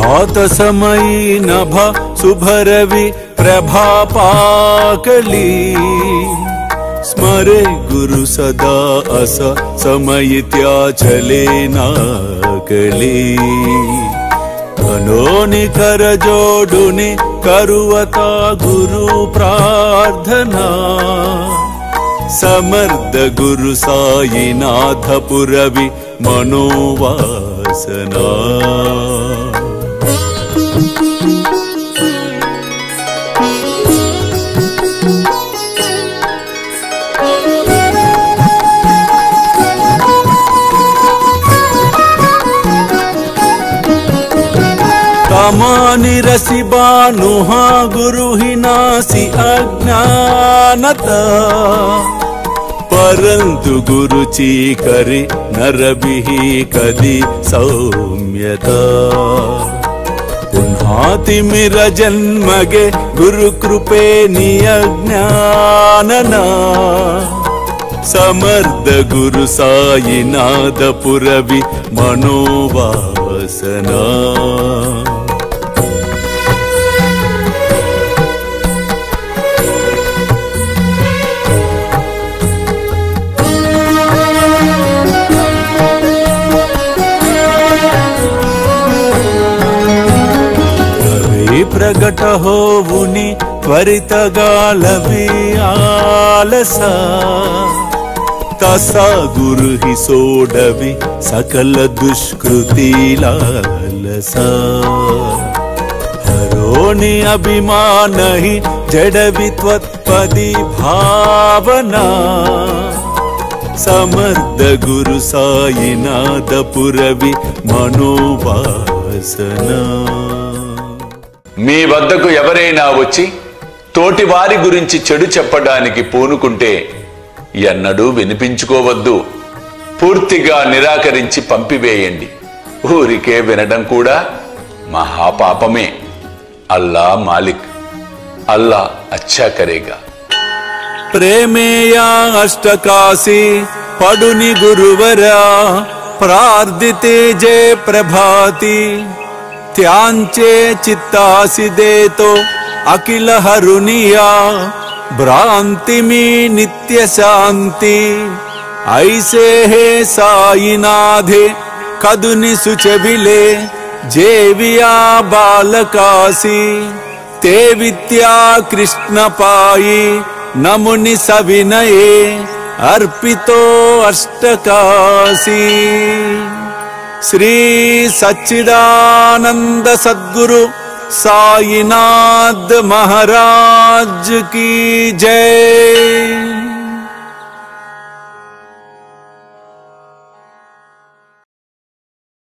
प्रभात समयी नभ शुभरवि प्रभापाकली स्मरे गुरु सदा अस समयित्या चले नाकली कनोनि कर जोडुनि करुवता गुरु प्रार्थना समर्थ गुरु साईनाथ पुरवि मनोवासना कामानि रसि बानुहा गुरु ही नासी अज्ञानता परंतु गुरु चीकरि नरबिहि कदि सौम्यता पुन्हातिमिर जन्मगे गुरु कृपे नियज्ञानना समर्थ गुरु साईनाथ पुरवि मनोवासना प्रगट होवुनि त्वरित गालवि आलसा तसा गुरु ही सोडवि सकल दुष्कृति लालसा हरोनि अभिमान ही जडवि त्वत्पदि भावना समर्थ गुरु साईनाथ पुरवि मनोवासना మీ వద్దకు ఎవరైనా వచ్చి తోటి వారి గురించి చెడు చెప్పడానికి పూనుకుంటే ఎన్నడూ వినిపించుకోవద్దు. పూర్తిగా నిరాకరించి పంపివేయండి. ఊరికే వినడం కూడా మహాపాపమే. అల్లా మాలిక్, అల్లా అచ్చా కరేగా. ప్రేమేయా అష్టకాశి పడుని గురువరా ప్రార్థితే జయ ప్రభాతి त्यांचे चित्तासि देतो अखिल हरुनिया भ्रांति में नित्य शांति ऐसे है साईनाथे कदुनि सुचबिले जेविया बालकासी ते विद्या कृष्ण पाई नमुनि सविनये अर्पितो अष्टकासी श्री सच्चिदानंद सद्गुरु साईनाथ महाराज की जय।